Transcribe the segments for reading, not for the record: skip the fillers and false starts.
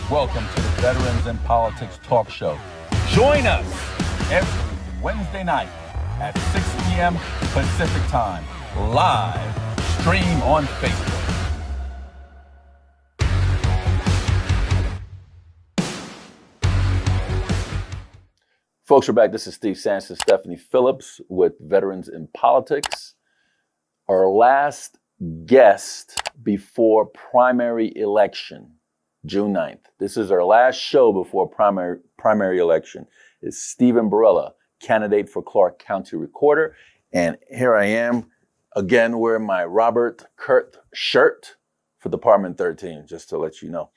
Welcome to the Veterans in Politics Talk Show. Join us every Wednesday night at 6 p.m. Pacific Time, live stream on Facebook. Folks, we're back. This is Steve Sanson, Stephanie Phillips with Veterans in Politics. Our last guest before primary election, June 9th. This is our last show before primary election. Is Stephen Borella, candidate for Clark County Recorder. And here I am again wearing my Robert Kurt shirt for Department 13, just to let you know.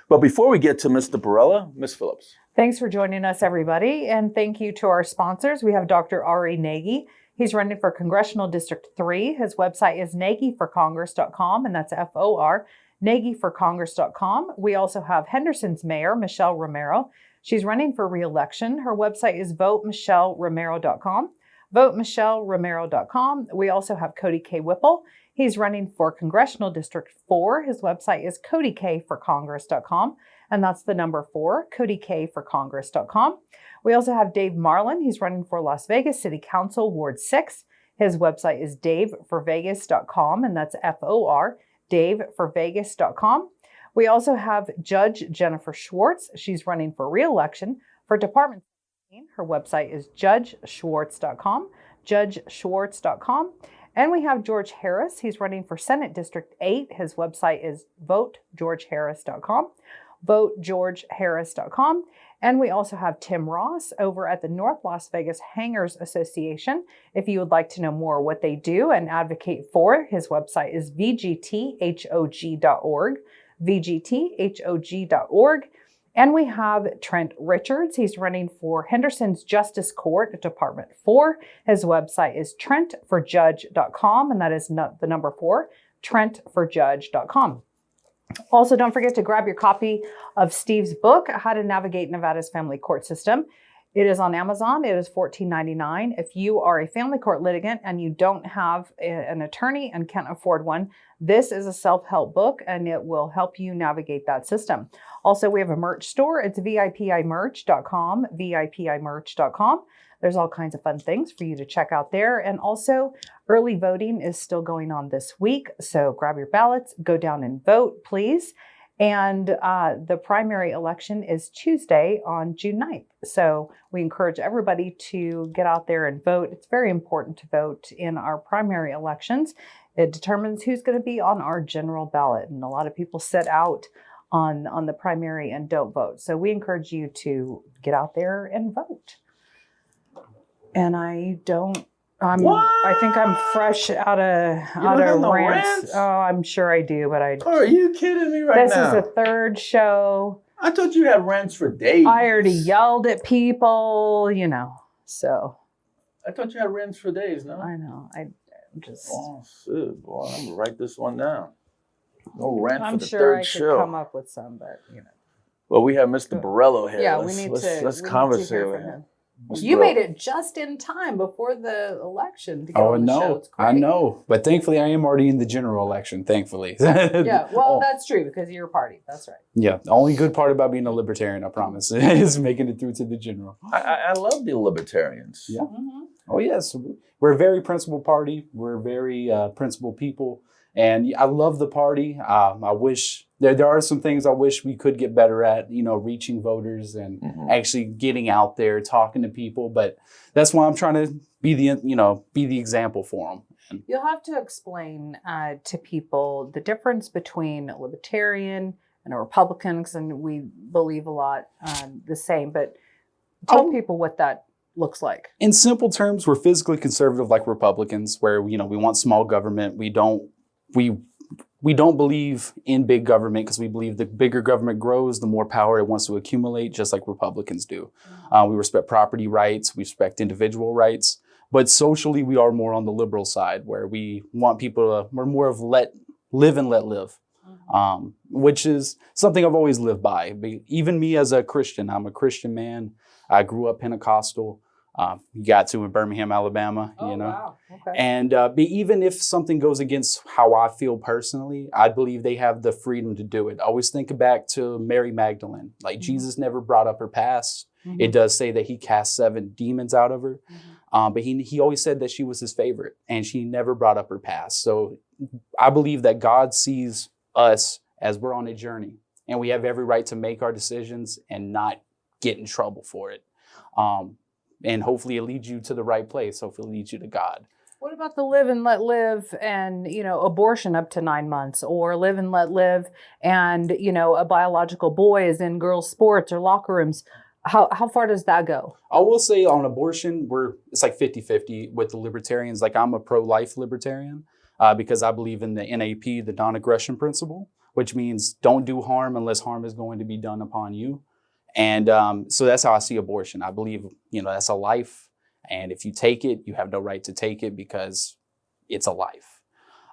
But before we get to Mr. Borella, Ms. Phillips. Thanks for joining us, everybody. And thank you to our sponsors. We have Dr. Ari Nagy. He's running for Congressional District 3. His website is nagyforcongress.com, and that's F-O-R, nagyforcongress.com. We also have Henderson's mayor, Michelle Romero. She's running for re-election. Her website is votemichelleromero.com, votemichelleromero.com. We also have Cody K. Whipple. He's running for Congressional District 4. His website is codykforcongress.com, and that's the number 4, codykforcongress.com. We also have Dave Marlin. He's running for Las Vegas City Council, Ward 6. His website is daveforvegas.com, and that's F-O-R, daveforvegas.com. We also have Judge Jennifer Schwartz. She's running for re-election for Department 17. Her website is judgeschwartz.com, judgeschwartz.com. And we have George Harris. He's running for Senate District 8. His website is votegeorgeharris.com, votegeorgeharris.com. And we also have Tim Ross over at the North Las Vegas Hangars Association. If you would like to know more what they do and advocate for, his website is vgthog.org, vgthog.org. And we have Trent Richards. He's running for Henderson's Justice Court, Department 4. His website is trentforjudge.com, and that is the number 4, trentforjudge.com. Also, don't forget to grab your copy of Steve's book, How to Navigate Nevada's Family Court System. It is on Amazon. It is $14.99. If you are a family court litigant and you don't have an attorney and can't afford one, this is a self-help book and it will help you navigate that system. Also, we have a merch store. It's vipimerch.com, vipimerch.com. There's all kinds of fun things for you to check out there. And also, early voting is still going on this week. So grab your ballots, go down and vote, please. And the primary election is Tuesday on June 9th. So we encourage everybody to get out there and vote. It's very important to vote in our primary elections. It determines who's going to be on our general ballot. And a lot of people sit out on the primary and don't vote. So we encourage you to get out there and vote. And I think I'm fresh out of rants. Oh, I'm sure I do, but I. Oh, are you kidding me right now? This is the third show. I thought you had rants for days. I already yelled at people, so. I thought you had rants for days, no? I know. I'm just. Oh, shit, boy. I'm going to write this one down. No rant for the I'm sure third I show. could come up with some, but, Well, we have Mr. Borella here. Yeah, let's we conversate need to hear with from him. You made it just in time before the election to get on the show. It's great. I know. But thankfully, I am already in the general election, thankfully. Yeah, well, that's true because of your party. That's right. Yeah, the only good part about being a libertarian, I promise, is making it through to the general. I love the libertarians. Yeah. Mm-hmm. Oh, yes. We're a very principled party. We're very principled people. And I love the party. I wish there are some things I wish we could get better at, reaching voters and actually getting out there, talking to people. But that's why I'm trying to be the example for them. You'll have to explain to people the difference between a libertarian and a Republican, because we believe a lot the same. But tell people what that looks like. In simple terms, we're physically conservative like Republicans, where we want small government. We don't believe in big government because we believe the bigger government grows, the more power it wants to accumulate, just like Republicans do. We respect property rights, we respect individual rights, but socially we are more on the liberal side, where we want people to, we're more of live and let live, which is something I've always lived by. Even me as a Christian, I'm a Christian man. I grew up Pentecostal. You got to in Birmingham, Alabama, you know. Wow. Okay. And but even if something goes against how I feel personally, I believe they have the freedom to do it. I always think back to Mary Magdalene. Like Jesus never brought up her past. It does say that he cast 7 demons out of her. But he always said that she was his favorite, and she never brought up her past. So I believe that God sees us as we're on a journey, and we have every right to make our decisions and not get in trouble for it. And hopefully it leads you to the right place. Hopefully it leads you to God. What about the live and let live and, abortion up to 9 months, or live and let live and, a biological boy is in girls' sports or locker rooms? How far does that go? I will say on abortion, it's like 50-50 with the libertarians. Like I'm a pro-life libertarian because I believe in the NAP, the non-aggression principle, which means don't do harm unless harm is going to be done upon you. And so that's how I see abortion. I believe, that's a life. And if you take it, you have no right to take it because it's a life.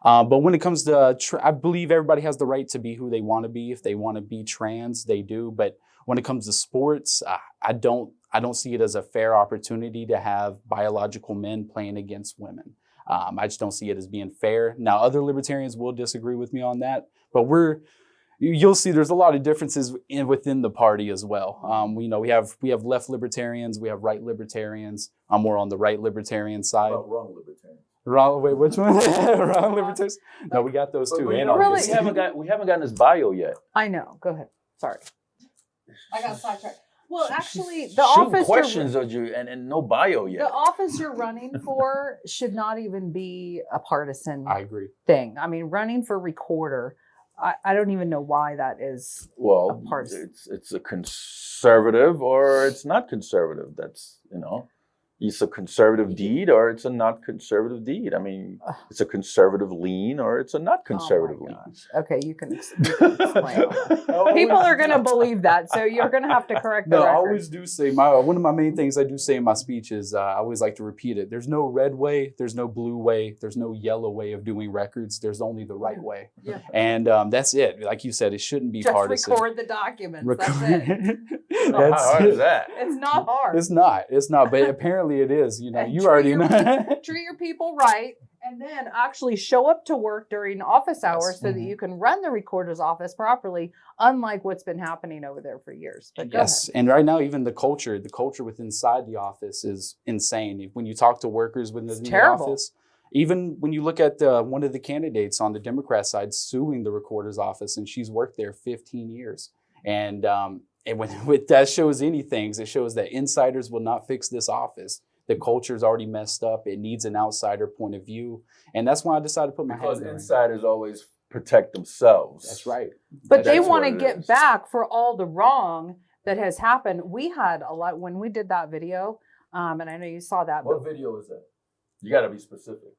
But when it comes to, I believe everybody has the right to be who they want to be. If they want to be trans, they do. But when it comes to sports, I don't see it as a fair opportunity to have biological men playing against women. I just don't see it as being fair. Now, other libertarians will disagree with me on that, but you'll see there's a lot of differences within the party as well. We have left libertarians, we have right libertarians. I'm more on the right libertarian side. Wrong libertarian. Wrong, wait, which one? Wrong libertarians? No, we got those too. But Really? we haven't gotten his bio yet. I know. Go ahead. Sorry. I got sidetracked. Well, actually, the Shooting office questions at you and no bio yet. the office you're running for should not even be a partisan I agree. thing. I mean, running for recorder, I don't even know why that is. Well, it's a conservative or it's not conservative. That's it's a conservative deed or it's a not conservative deed. I mean, it's a conservative lean or it's a not conservative lean. Okay, you can explain. People are going to believe that, so you're going to have to correct the No, I record. always do say one of my main things I do say in my speech is I always like to repeat it. There's no red way, there's no blue way, there's no yellow way of doing records. There's only the right way, and that's it. Like you said, it shouldn't be Just partisan. record the documents. That's it. How hard is that? It's not hard. It's not, but apparently it is. You already know. Treat your people right, and then actually show up to work during office hours so that you can run the recorder's office properly, unlike what's been happening over there for years. But go ahead. And right now, even the culture within inside the office is insane. When you talk to workers within the office, even when you look at one of the candidates on the Democrat side suing the recorder's office, and she's worked there 15 years. And when that shows anything, it shows that insiders will not fix this office. The culture is already messed up. It needs an outsider point of view. And that's why I decided to put my head in. Because insiders always protect themselves. That's right. But they want to get back for all the wrong that has happened. We had a lot when we did that video, and I know you saw that. What video is that? You got to be specific.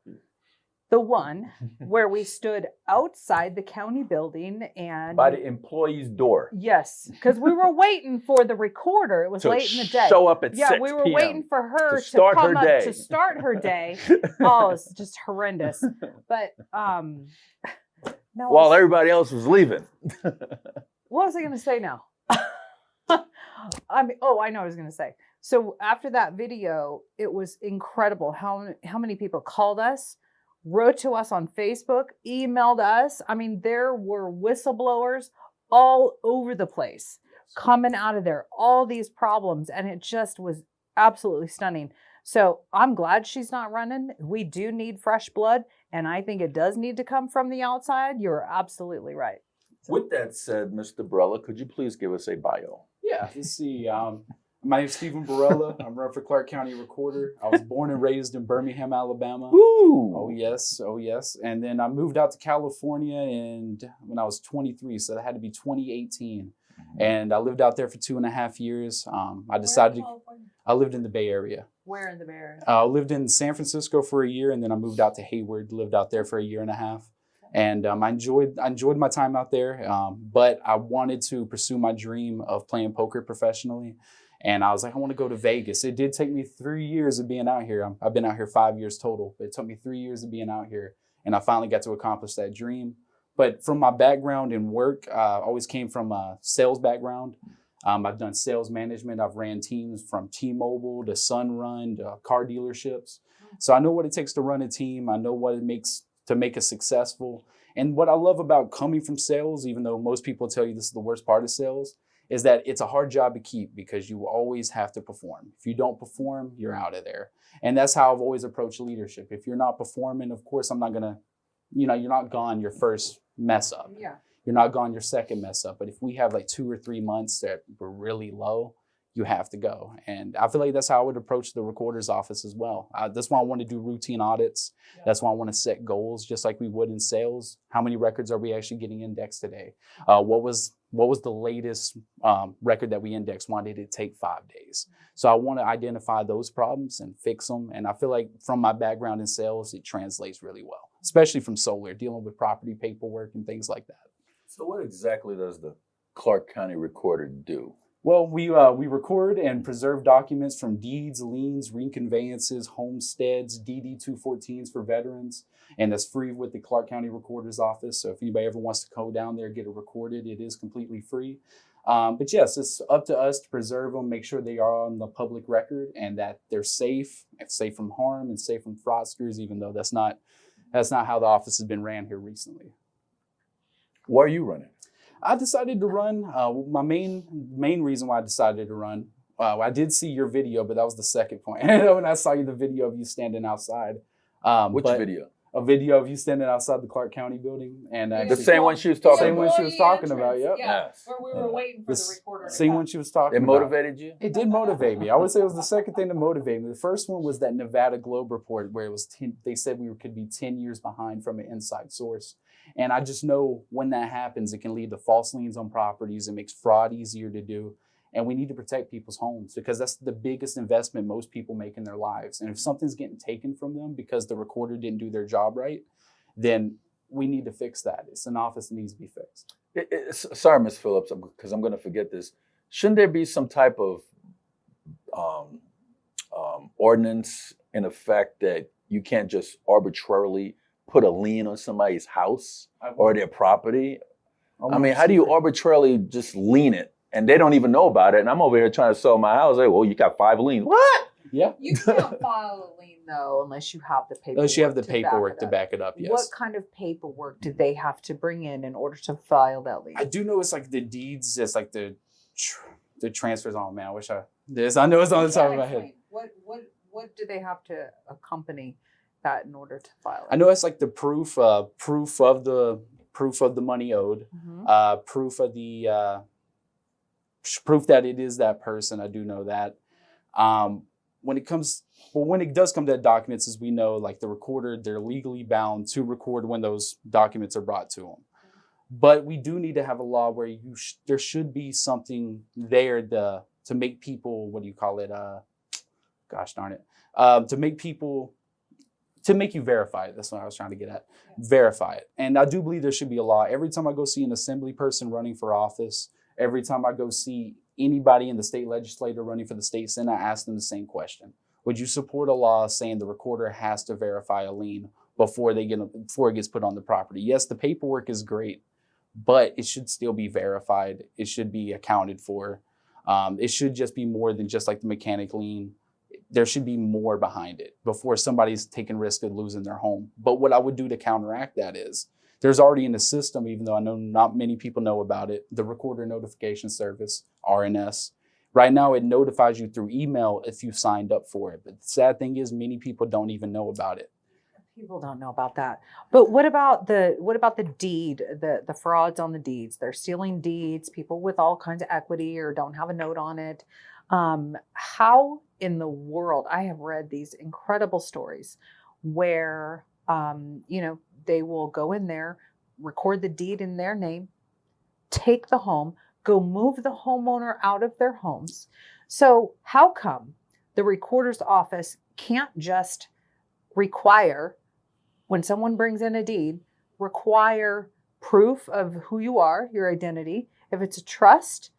The one where we stood outside the county building and by the employee's door. Yes, because we were waiting for the recorder. It was late in the day. Show up at 6 we were p.m. waiting for her to start come her up day. to start her day. Oh, it's just horrendous. But no. While everybody else was leaving. What was I going to say now? I know what I was going to say. So after that video, it was incredible how many people called us, wrote to us on Facebook, emailed us. I mean, there were whistleblowers all over the place coming out of there, all these problems. And it just was absolutely stunning. So I'm glad she's not running. We do need fresh blood. And I think it does need to come from the outside. You're absolutely right. With that said, Mr. Borella, could you please give us a bio? Yeah, let's see. My name's Stephen Borella. I'm running for Clark County Recorder. I was born and raised in Birmingham, Alabama. Ooh. Oh, yes. And then I moved out to California when I was 23, so that had to be 2018. And I lived out there for 2.5 years. I lived in the Bay Area. Where in the Bay Area? I lived in San Francisco for a year, and then I moved out to Hayward, lived out there for 1.5 years. And I enjoyed my time out there, but I wanted to pursue my dream of playing poker professionally. And I was like, I want to go to Vegas. It did take me 3 years of being out here. I've been out here 5 years total, but it took me 3 years of being out here. And I finally got to accomplish that dream. But from my background in work, I always came from a sales background. I've done sales management. I've ran teams from T-Mobile to Sunrun to car dealerships. So I know what it takes to run a team. I know what it makes to make us successful. And what I love about coming from sales, even though most people tell you this is the worst part of sales, is that it's a hard job to keep because you always have to perform. If you don't perform, you're out of there. And that's how I've always approached leadership. If you're not performing, of course, I'm not going to, you're not gone your first mess up. Yeah. You're not gone your second mess up. But if we have like 2 or 3 months that were really low, you have to go. And I feel like that's how I would approach the recorder's office as well. That's why I want to do routine audits. Yeah. That's why I want to set goals, just like we would in sales. How many records are we actually getting indexed today? What was the latest record that we indexed? Why did it take 5 days? So I want to identify those problems and fix them. And I feel like from my background in sales, it translates really well, especially from solar, dealing with property paperwork and things like that. So what exactly does the Clark County Recorder do? Well, we record and preserve documents from deeds, liens, reconveyances, homesteads, DD-214s for veterans, and that's free with the Clark County Recorder's Office. So if anybody ever wants to go down there, get it recorded, it is completely free. But yes, it's up to us to preserve them, make sure they are on the public record and that they're safe from harm and safe from fraudsters, even though that's not how the office has been ran here recently. Why are you running? I decided to run. My main reason why I decided to run, I did see your video, but that was the second point. When I saw the video of you standing outside. Which video? A video of you standing outside the Clark County building. And the same one she was talking about. Same one she was talking about, yep. Yeah, where we were waiting for the recorder. Same one she was talking about. It motivated you? It did motivate me. I would say it was the second thing to motivate me. The first one was that Nevada Globe report where it was they said we could be 10 years behind from an inside source. And I just know when that happens, it can lead to false liens on properties. It makes fraud easier to do. And we need to protect people's homes because that's the biggest investment most people make in their lives. And if something's getting taken from them because the recorder didn't do their job right, then we need to fix that. It's an office that needs to be fixed. Sorry, Ms. Phillips, because I'm going to forget this. Shouldn't there be some type of ordinance in effect that you can't just arbitrarily put a lien on somebody's house or their property? I mean, how do you arbitrarily just lien it and they don't even know about it? And I'm over here trying to sell my house. Like, well, you got 5 liens. What? Yeah. You can't file a lien though unless you have the paperwork. Unless you have the paperwork to back it up. Yes. What kind of paperwork do they have to bring in order to file that lien? I do know it's like the deeds. It's like the transfers. Oh man, I wish I this. I know it's on the top of my head. What do they have to accompany that in order to file it? I know it's like the proof of the money owed, proof of the proof that it is that person. I do know that. When it does come to documents, as we know, like the recorder, they're legally bound to record when those documents are brought to them. But we do need to have a law where there should be something there to make people, what do you call it? Gosh darn it. To make you verify it. That's what I was trying to get at. Verify it. And I do believe there should be a law. Every time I go see an assembly person running for office, every time I go see anybody in the state legislature running for the state senate, I ask them the same question. Would you support a law saying the recorder has to verify a lien before it gets put on the property? Yes, the paperwork is great, but it should still be verified. It should be accounted for. It should just be more than just like the mechanic lien. There should be more behind it before somebody's taking risk of losing their home. But what I would do to counteract that is there's already in the system, even though I know not many people know about it, the Recorder Notification Service, RNS. Right now, it notifies you through email if you signed up for it. But the sad thing is many people don't even know about it. People don't know about that. But what about the deed, the frauds on the deeds? They're stealing deeds, people with all kinds of equity or don't have a note on it. How in the world, I have read these incredible stories where, they will go in there, record the deed in their name, take the home, go move the homeowner out of their homes. So how come the recorder's office can't just require, when someone brings in a deed, require proof of who you are, your identity? If it's a trust,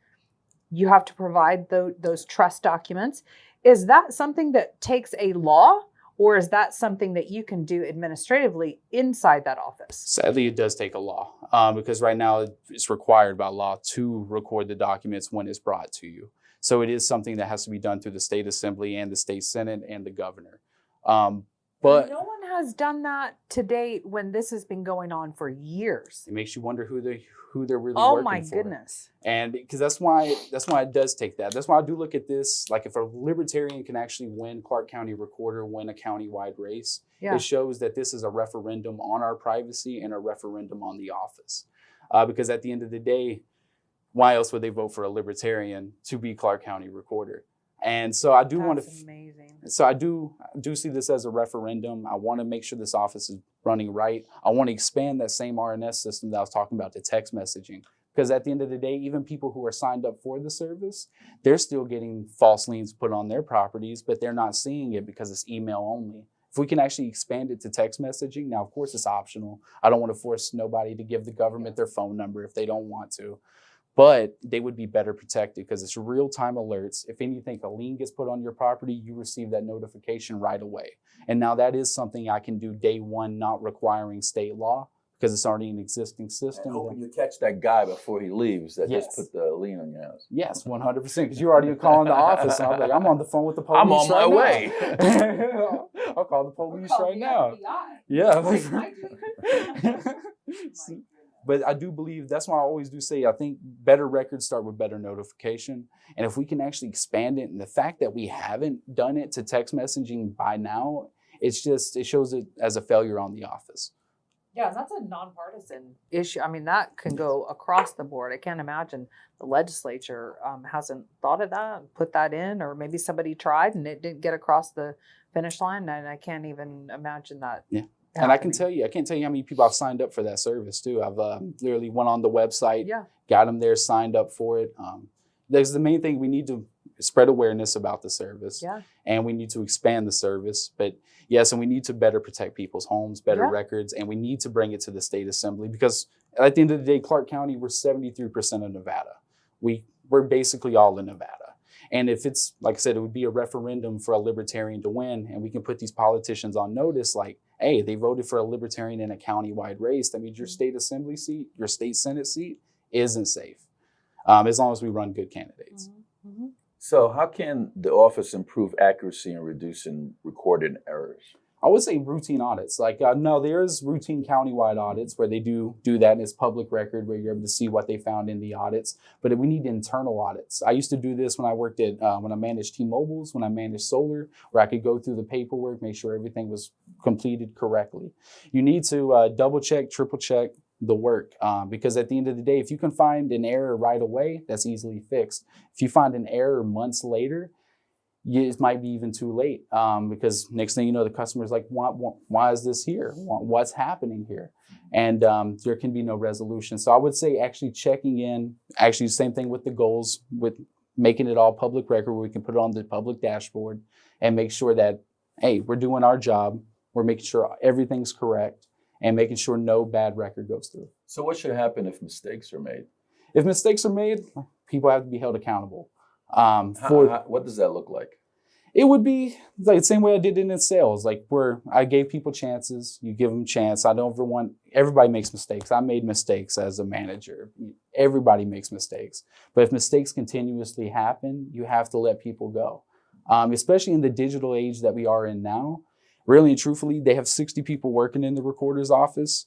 you have to provide those trust documents. Is that something that takes a law, Or is that something that you can do administratively inside that office? Sadly, it does take a law because right now it's required by law to record the documents when it's brought to you. So it is something that has to be done through the state assembly and the state senate and the governor. But no one has done that to date when this has been going on for years. it makes you wonder who they're really Oh working my for. goodness. And because that's why it does take that. That's why I do look at this, like if a libertarian can actually win Clark County Recorder, win a county-wide race, Yeah. it shows that this is a referendum on our privacy and a referendum on the office. Because at the end of the day, why else would they vote for a libertarian to be Clark County Recorder? And so I do want to. Amazing. So I do see this as a referendum. I want to make sure this office is running right. I want to expand that same RNS system that I was talking about to text messaging. Because at the end of the day, even people who are signed up for the service, they're still getting false liens put on their properties, but they're not seeing it because it's email only. If we can actually expand it to text messaging, now, of course, it's optional. I don't want to force nobody to give the government their phone number if they don't want to. But they would be better protected because it's real-time alerts. If anything, a lien gets put on your property, you receive that notification right away. And now that is something I can do day one, not requiring state law because it's already an existing system. And hoping you catch that guy before he leaves that Yes. just put the lien on your house. Yes, 100%. Because you're already calling the office. And I'm like, I'm on the phone with the police. I'm on my way. I'll call the police right now. Yeah. But I do believe that's why I always do say I think better records start with better notification. And if we can actually expand it, and the fact that we haven't done it to text messaging by now, it shows it as a failure on the office. Yeah, and that's a nonpartisan issue. I mean, that can go across the board. I can't imagine the legislature hasn't thought of that, put that in, or maybe somebody tried and it didn't get across the finish line. And I can't even imagine that. Yeah. And I can't tell you how many people I've signed up for that service too. I've literally went on the website, got them there, signed up for it. That's the main thing. We need to spread awareness about the service, and we need to expand the service. But yes, and we need to better protect people's homes, better records, and we need to bring it to the state assembly because at the end of the day, Clark County, we're 73% of Nevada. We're basically all in Nevada. And if it's, like I said, it would be a referendum for a libertarian to win, and we can put these politicians on notice like, hey, they voted for a libertarian in a county-wide race. That means your state assembly seat, your state senate seat isn't safe, as long as we run good candidates. Mm-hmm. So how can the office improve accuracy in reducing recorded errors? I would say routine audits. No, there's routine countywide audits where they do that, and it's public record where you're able to see what they found in the audits. But we need internal audits. I used to do this when I worked at, when I managed T-Mobiles, when I managed solar, where I could go through the paperwork, make sure everything was completed correctly. You need to double check, triple check the work because at the end of the day, if you can find an error right away, that's easily fixed. If you find an error months later, it might be even too late because next thing you know, the customer's like, why is this here? What's happening here? And there can be no resolution. So I would say actually checking in, actually same thing with the goals, with making it all public record where we can put it on the public dashboard and make sure that, hey, we're doing our job. We're making sure everything's correct and making sure no bad record goes through. So what should happen if mistakes are made? If mistakes are made, people have to be held accountable. What does that look like? It would be like the same way I did it in sales, like where I gave people chances, you give them a chance. Everybody makes mistakes. I made mistakes as a manager. Everybody makes mistakes. But if mistakes continuously happen, you have to let people go. Especially in the digital age that we are in now, really and truthfully, they have 60 people working in the recorder's office.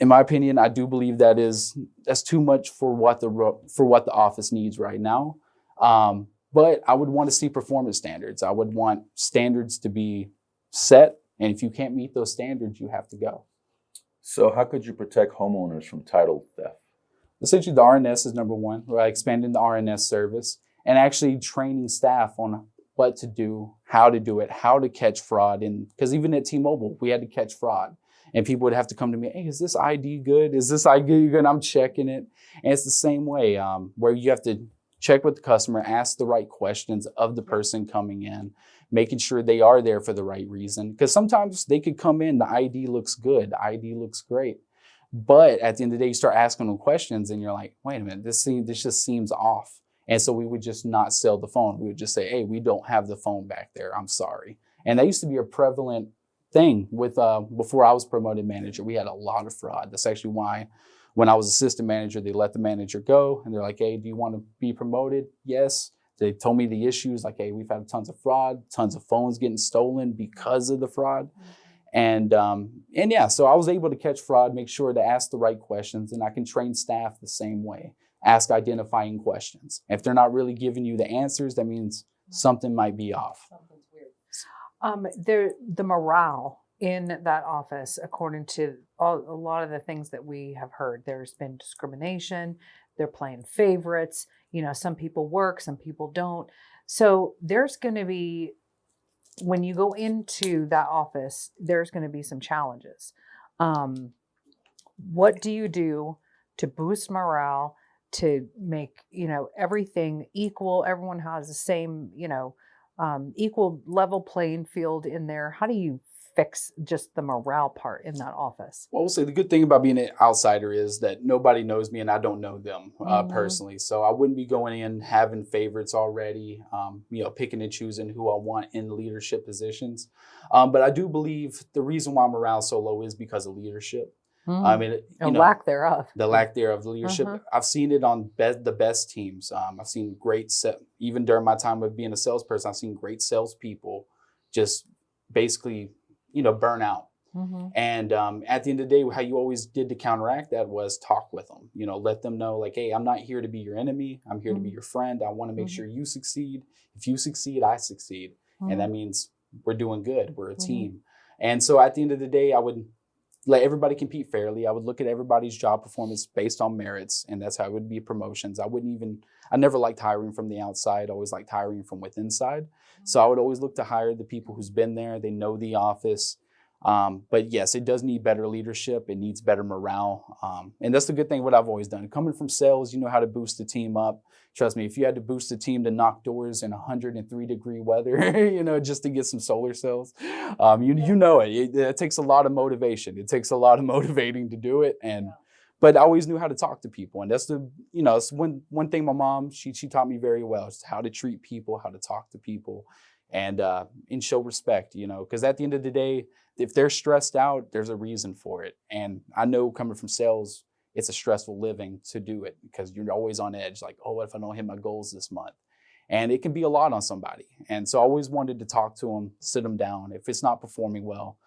In my opinion, I do believe that's too much for what the office needs right now. But I would want to see performance standards. I would want standards to be set. And if you can't meet those standards, you have to go. So how could you protect homeowners from title theft? Essentially, the RNS is number one. We're expanding the RNS service and actually training staff on what to do, how to do it, how to catch fraud. And because even at T-Mobile, we had to catch fraud. And people would have to come to me, hey, is this ID good? Is this ID good? I'm checking it. And it's the same way where you have to check with the customer, ask the right questions of the person coming in, making sure they are there for the right reason. Because sometimes they could come in, the ID looks good, the ID looks great. But at the end of the day, you start asking them questions and you're like, wait a minute, this just seems off. And so we would just not sell the phone. We would just say, hey, we don't have the phone back there. I'm sorry. And that used to be a prevalent thing with before I was promoted manager. We had a lot of fraud. That's actually why when I was assistant manager, they let the manager go and they're like, hey, do you want to be promoted? Yes. They told me the issues, like, hey, we've had tons of fraud, tons of phones getting stolen because of the fraud. And yeah, so I was able to catch fraud, make sure to ask the right questions, and I can train staff the same way. Ask identifying questions. If they're not really giving you the answers, that means something might be off. Something's weird. The morale in that office, according to a lot of the things that we have heard, there's been discrimination. They're playing favorites. You know, some people work, some people don't. So there's going to be, when you go into that office, there's going to be some challenges. What do you do to boost morale, to make, you know, everything equal? Everyone has the same, you know, equal level playing field in there. How do you fix just the morale part in that office? Well, we'll say the good thing about being an outsider is that nobody knows me and I don't know them personally. So I wouldn't be going in having favorites already, you know, picking and choosing who I want in leadership positions. But I do believe the reason why morale is so low is because of leadership. I mean, you know, lack thereof. The lack thereof leadership. I've seen it on the best teams. I've seen even during my time of being a salesperson, I've seen great salespeople just basically, you know, burn out. And at the end of the day, how you always did to counteract that was talk with them, you know, let them know like, hey, I'm not here to be your enemy. I'm here to be your friend. I want to make sure you succeed. If you succeed, I succeed. And that means we're doing good. We're a team. And so at the end of the day, I would let everybody compete fairly. I would look at everybody's job performance based on merits, and that's how it would be promotions. I never liked hiring from the outside. I always liked hiring from within side. So I would always look to hire the people who's been there. They know the office. But yes, it does need better leadership. It needs better morale. And that's the good thing, what I've always done. Coming from sales, you know how to boost the team up. Trust me, if you had to boost a team to knock doors in 103-degree weather, you know, just to get some solar cells, you know it takes a lot of motivation. It takes a lot of motivating to do it. But I always knew how to talk to people. And that's it's one thing my mom, she taught me very well, is how to treat people, how to talk to people, and show respect, you know, because at the end of the day, if they're stressed out, there's a reason for it. And I know coming from sales, it's a stressful living to do it because you're always on edge. Like, oh, what if I don't hit my goals this month? And it can be a lot on somebody. And so I always wanted to talk to them, sit them down if it's not performing well.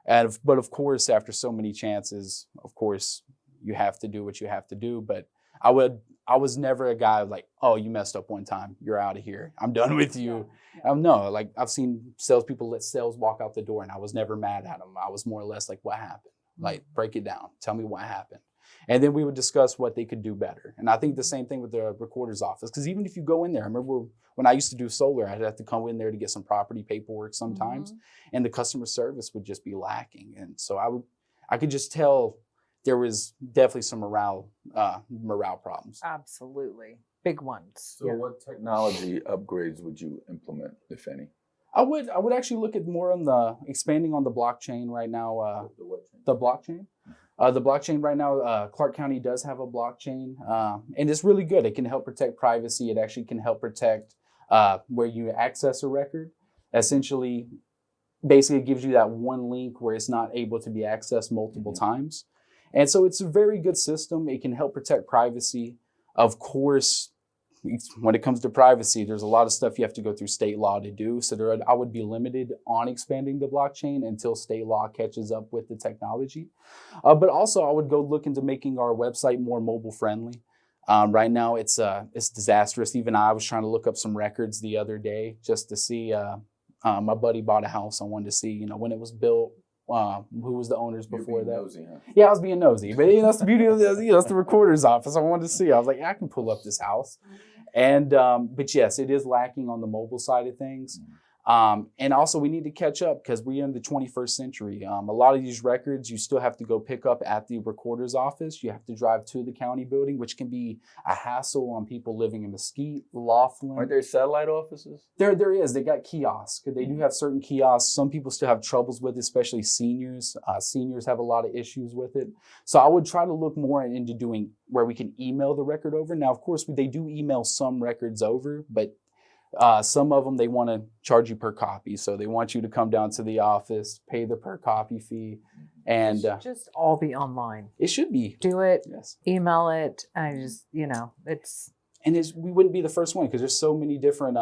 But of course, after so many chances, of course, you have to do what you have to do. But I was never a guy like, oh, you messed up one time, you're out of here, I'm done with you. No, like I've seen salespeople let sales walk out the door and I was never mad at them. I was more or less like, what happened? Like, break it down. Tell me what happened. And then we would discuss what they could do better. And I think the same thing with the recorder's office, because even if you go in there, I remember when I used to do solar, I'd have to come in there to get some property paperwork sometimes, and the customer service would just be lacking. And so I could just tell there was definitely some morale problems. Absolutely. Big ones. So what technology upgrades would you implement, if any? I would actually look at more on the expanding on the blockchain right now. The blockchain. The blockchain right now, Clark County does have a blockchain, and it's really good. It can help protect privacy. It actually can help protect where you access a record. Essentially, basically it gives you that one link where it's not able to be accessed multiple times. And so it's a very good system. It can help protect privacy. Of course, when it comes to privacy, there's a lot of stuff you have to go through state law to do. So I would be limited on expanding the blockchain until state law catches up with the technology. But also I would go look into making our website more mobile friendly. Right now it's disastrous. Even I was trying to look up some records the other day just to see, my buddy bought a house. I wanted to see, you know, when it was built, who was the owners before that. Nosy, huh? Yeah, I was being nosy, but you know, that's the beauty of this, you know, it's the recorder's office. I wanted to see, I was like, I can pull up this house. And, but yes, it is lacking on the mobile side of things. And also we need to catch up because we're in the 21st century. A lot of these records, you still have to go pick up at the recorder's office. You have to drive to the county building, which can be a hassle on people living in Mesquite, Laughlin. Aren't there satellite offices? There is. They got kiosks. They do have certain kiosks. Some people still have troubles with it, especially seniors. Seniors have a lot of issues with it. So I would try to look more into doing where we can email the record over. Now, of course, they do email some records over, but Some of them, they want to charge you per copy. So they want you to come down to the office, pay the per copy fee. And It should just all be online. it should be. Do it, Yes. email it. I just, it's. And we wouldn't be the first one because there's so many different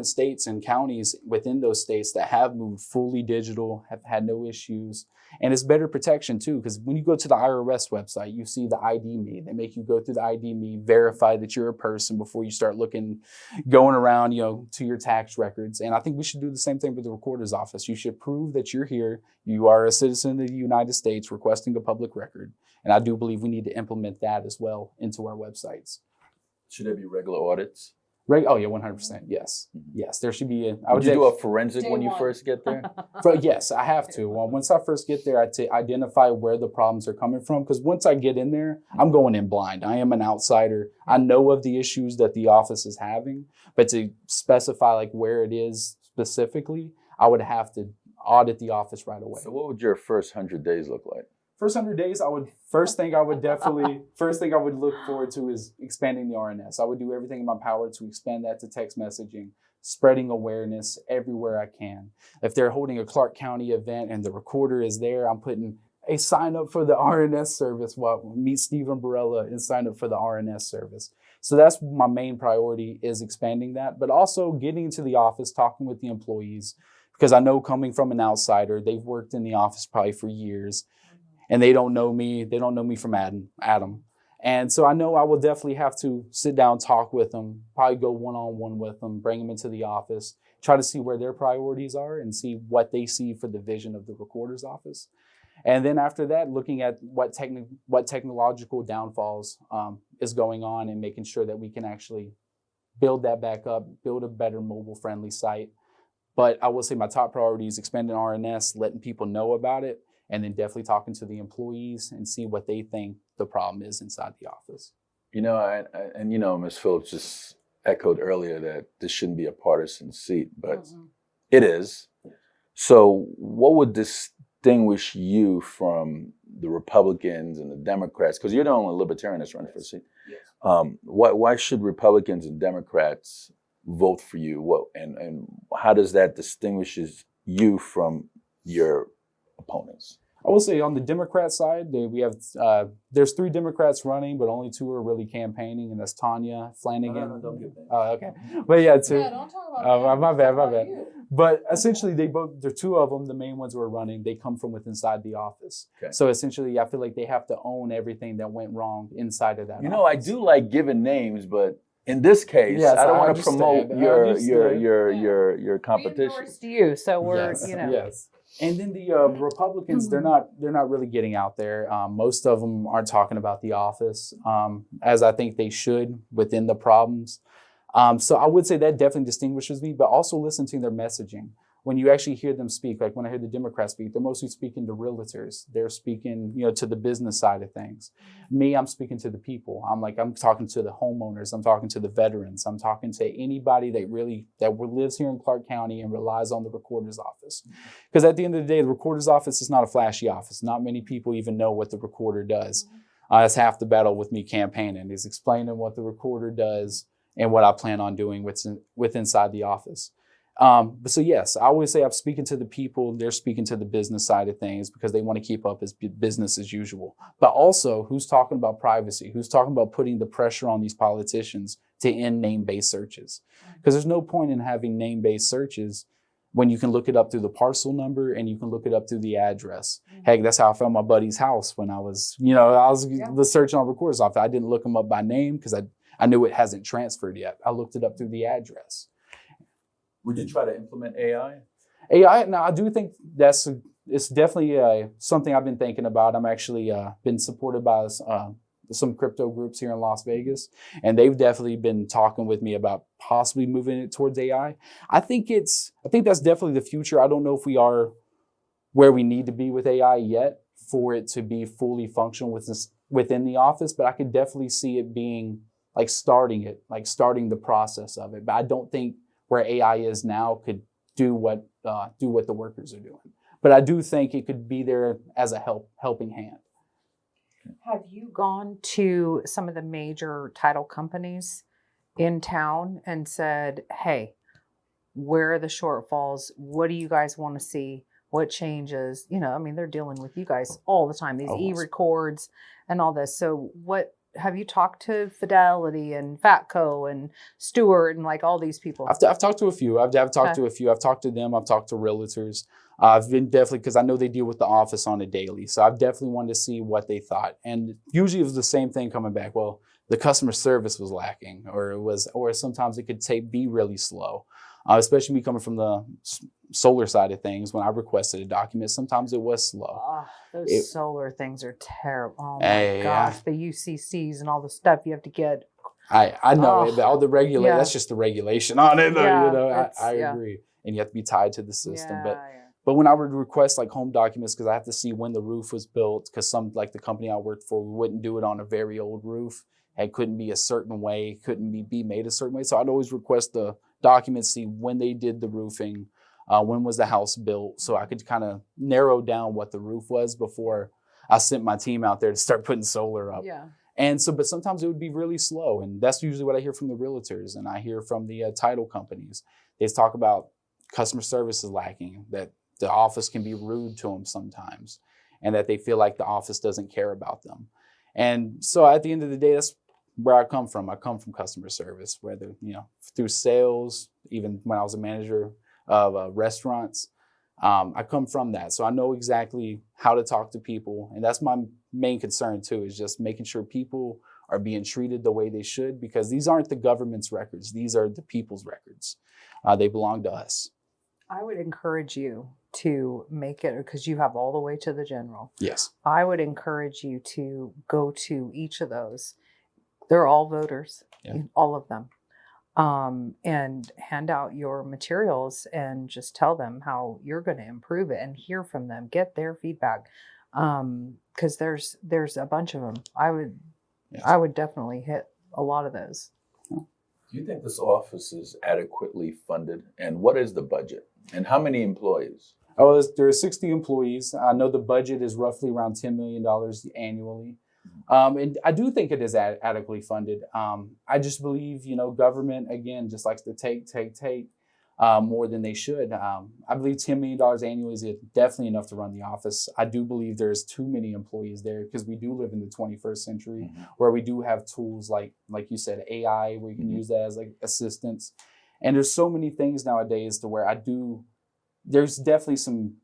states and counties within those states that have moved fully digital, have had no issues. And it's better protection too, because when you go to the IRS website, you see the ID me. They make you go through the ID me, verify that you're a person before you start going around, to your tax records. And I think we should do the same thing with the recorder's office. You should prove that you're here. You are a citizen of the United States requesting a public record. And I do believe we need to implement that as well into our websites. Should there be regular audits? Oh yeah, 100%. Yes, yes. There should be. Would you do a forensic when you first get there? Yes, I have to. Once I first get there, I identify where the problems are coming from. Because once I get in there, I'm going in blind. I am an outsider. I know of the issues that the office is having, but to specify like where it is specifically, I would have to audit the office right away. So, what would your first 100 days look like? First 100 days, first thing I would look forward to is expanding the RNS. I would do everything in my power to expand that to text messaging, spreading awareness everywhere I can. If they're holding a Clark County event and the recorder is there, I'm putting a sign up for the RNS service. Meet Stephen Borella and sign up for the RNS service. So that's my main priority, is expanding that, but also getting into the office, talking with the employees, because I know, coming from an outsider, they've worked in the office probably for years. And they don't know me. They don't know me from Adam. And so I know I will definitely have to sit down, talk with them, probably go one-on-one with them, bring them into the office, try to see where their priorities are and see what they see for the vision of the recorder's office. And then after that, looking at what technological downfalls is going on and making sure that we can actually build that back up, build a better mobile-friendly site. But I will say my top priority is expanding RNS, letting people know about it, and then definitely talking to the employees and see what they think the problem is inside the office. Ms. Phillips just echoed earlier that this shouldn't be a partisan seat, but it is. So what would distinguish you from the Republicans and the Democrats? Because you're the only libertarian that's running for a seat. Yes. Why should Republicans and Democrats vote for you? And how does that distinguishes you from your opponents? I will say on the Democrat side, we have there's 3 Democrats running, but only 2 are really campaigning, and that's Tanya Flanagan. No, don't get that. Oh, okay. But yeah, 2. Yeah, don't talk about My bad. you. But essentially, there are 2 of them, the main ones who are running, they come from within inside the office. Okay. So essentially, I feel like they have to own everything that went wrong inside of that office. I do like giving names, but in this case, Yes, I don't I want to promote understand. your We competition. endorsed you, so we're, Yes, you know. yes. And then the Republicans, they're not really getting out there. Most of them aren't talking about the office, as I think they should within the problems. So I would say that definitely distinguishes me, but also listen to their messaging. When you actually hear them speak, like when I hear the Democrats speak, they're mostly speaking to realtors. They're speaking, to the business side of things. Me, I'm speaking to the people. I'm talking to the homeowners. I'm talking to the veterans. I'm talking to anybody that lives here in Clark County and relies on the recorder's office. Because at the end of the day, the recorder's office is not a flashy office. Not many people even know what the recorder does. That's half the battle with me campaigning, is explaining what the recorder does and what I plan on doing inside the office. But so yes, I always say I'm speaking to the people, they're speaking to the business side of things because they want to keep up as business as usual. But also, who's talking about privacy? Who's talking about putting the pressure on these politicians to end name-based searches? Because there's no point in having name-based searches when you can look it up through the parcel number and you can look it up through the address. Heck, that's how I found my buddy's house when I was searching on recorder's office. I didn't look him up by name because I knew it hasn't transferred yet. I looked it up through the address. Would you try to implement AI? AI, now I do think it's definitely something I've been thinking about. I'm actually been supported by some crypto groups here in Las Vegas, and they've definitely been talking with me about possibly moving it towards AI. I think that's definitely the future. I don't know if we are where we need to be with AI yet for it to be fully functional within the office, but I could definitely see it being starting the process of it. But I don't think where AI is now could do what the workers are doing. But I do think it could be there as a helping hand. Have you gone to some of the major title companies in town and said, hey, where are the shortfalls? What do you guys want to see? What changes? You know, I mean, they're dealing with you guys all the time, these e-records and all this. So what have you talked to Fidelity and Fatco and Stewart and like all these people? I've talked to a few. I've talked to a few. I've talked to them. I've talked to realtors. I've been definitely, because I know they deal with the office on a daily. So I've definitely wanted to see what they thought. And usually it was the same thing coming back. Well, the customer service was lacking, or sometimes it could be really slow. Especially me coming from the solar side of things, when I requested a document, sometimes it was slow. Oh, those solar things are terrible. Oh my gosh, the UCCs and all the stuff you have to get. I know all the regulation. That's just the regulation on it. Yeah, you know, I agree, and you have to be tied to the system. Yeah, but when I would request like home documents, because I have to see when the roof was built, because some like the company I worked for, we wouldn't do it on a very old roof. It couldn't be a certain way, couldn't be made a certain way. So I'd always request the documents, see when they did the roofing, when was the house built, so I could kind of narrow down what the roof was before I sent my team out there to start putting solar up. Yeah. And so, but sometimes it would be really slow. And that's usually what I hear from the realtors, and I hear from the title companies. They talk about customer service is lacking, that the office can be rude to them sometimes, and that they feel like the office doesn't care about them. And so at the end of the day, that's where I come from. I come from customer service, whether, you know, through sales, even when I was a manager of restaurants, I come from that. So I know exactly how to talk to people. And that's my main concern too, is just making sure people are being treated the way they should, because these aren't the government's records. These are the people's records. They belong to us. I would encourage you to make it, because you have all the way to the general. Yes. I would encourage you to go to each of those. They're all voters, all of them, and hand out your materials and just tell them how you're going to improve it and hear from them, get their feedback, because there's a bunch of them. I would definitely hit a lot of those. Do you think this office is adequately funded? And what is the budget? And how many employees? Oh, there are 60 employees. I know the budget is roughly around $10 million annually. And I do think it is adequately funded. I just believe, you know, government, again, just likes to take more than they should. I believe $10 million annually is definitely enough to run the office. I do believe there's too many employees there, because we do live in the 21st century, where we do have tools like you said, AI, where you can use that as like assistance. And there's so many things nowadays to where there's definitely some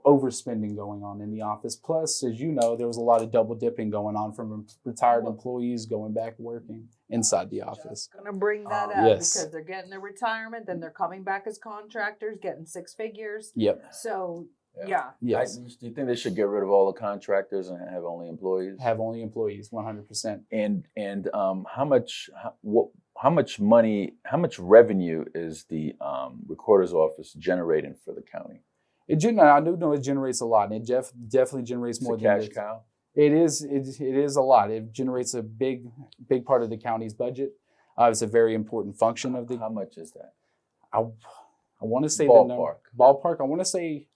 overspending going on in the office. Plus, as you know, there was a lot of double dipping going on from retired employees going back working inside the office. Just gonna bring that up, because they're getting their retirement, then they're coming back as contractors, getting 6 figures. Yep. So Yes. Do you think they should get rid of all the contractors and have only employees? Have only employees, 100%. And how much money, how much revenue is the recorder's office generating for the county? I do know it generates a lot, and it definitely generates more than cash cow. It is a lot. It generates a big part of the county's budget. It's a very important function of the. How much is that? I want to say ballpark. I want to say,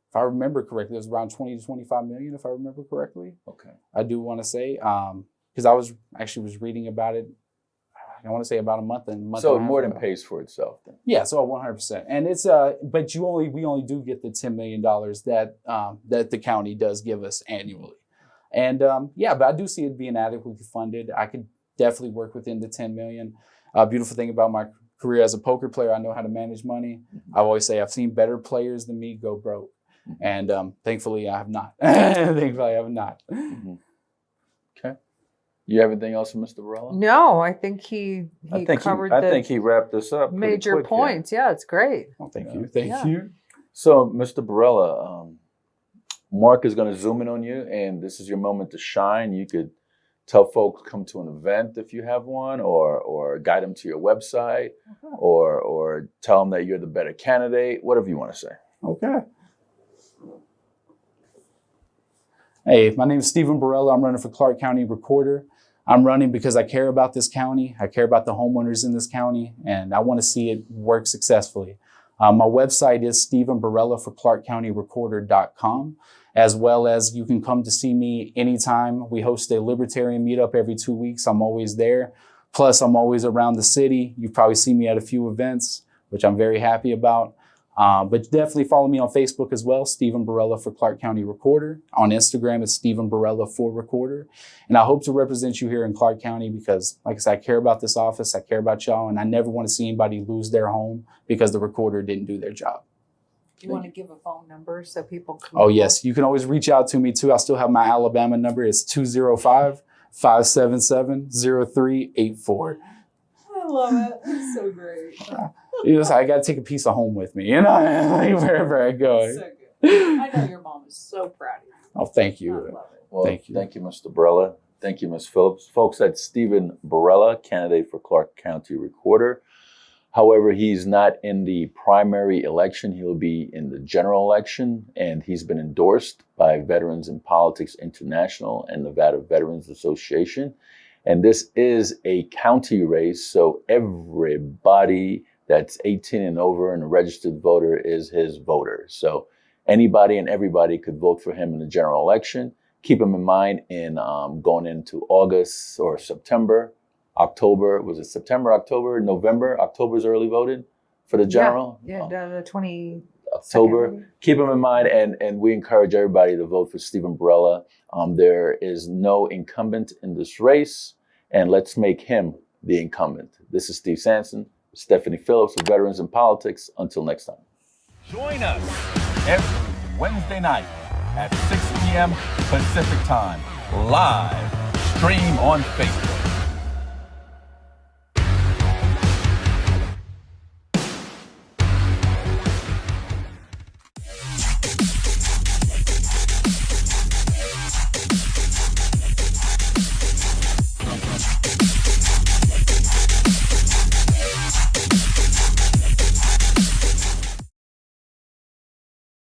if I remember correctly, it was around 20 to 25 million. If I remember correctly. Okay. I do want to say, because I was reading about it. I want to say about a month. So more than pays for itself then. Yeah, so 100%. And it's but we only do get the $10 million that the county does give us annually. And but I do see it being adequately funded. I could definitely work within the 10 million. Beautiful thing about my career as a poker player, I know how to manage money. I always say I've seen better players than me go broke. And thankfully I have not. Okay. You have anything else for Mr. Borella? No, I think he covered I think he wrapped this up. Major points. Yeah, it's great. Well, thank you. Thank you. So, Mr. Borella, Mark is going to zoom in on you, and this is your moment to shine. You could tell folks come to an event if you have one, or guide them to your website, or tell them that you're the better candidate, whatever you want to say. Okay. Hey, my name is Stephen Borella. I'm running for Clark County Recorder. I'm running because I care about this county. I care about the homeowners in this county, and I want to see it work successfully. My website is StephenBorella4ClarkCountyRecorder.com, as well as you can come to see me anytime. We host a libertarian meetup every 2 weeks. I'm always there. Plus, I'm always around the city. You've probably seen me at a few events. which I'm very happy about. But definitely follow me on Facebook as well, Stephen Borella for Clark County Recorder. On Instagram, it's Stephen Borella for Recorder. And I hope to represent you here in Clark County because, like I said, I care about this office, I care about y'all, and I never want to see anybody lose their home because the recorder didn't do their job. Do you want to give a phone number so people can? Oh, yes. You can always reach out to me, too. I still have my Alabama number. It's 205-577-0384. I love it. It's so great. I got to take a piece of home with me, like wherever I go. So good. I know your mom is so proud of you. Oh, thank you. I love it. Well, Thank you. Thank you, Mr. Borella. Thank you, Ms. Phillips. Folks, that's Stephen Borella, candidate for Clark County Recorder. However, he's not in the primary election. He'll be in the general election, and he's been endorsed by Veterans in Politics International and Nevada Veterans Association. And this is a county race, so everybody that's 18 and over and a registered voter is his voter. So anybody and everybody could vote for him in the general election. Keep him in mind in going into August or September. October, was it September, October, November? October's early voting for the general? Yeah, the 20. October. Keep them in mind, and we encourage everybody to vote for Stephen Borella. There is no incumbent in this race, and let's make him the incumbent. This is Steve Sanson, Stephanie Phillips with Veterans in Politics. Until next time. Join us every Wednesday night at 6 p.m. Pacific Time, live stream on Facebook.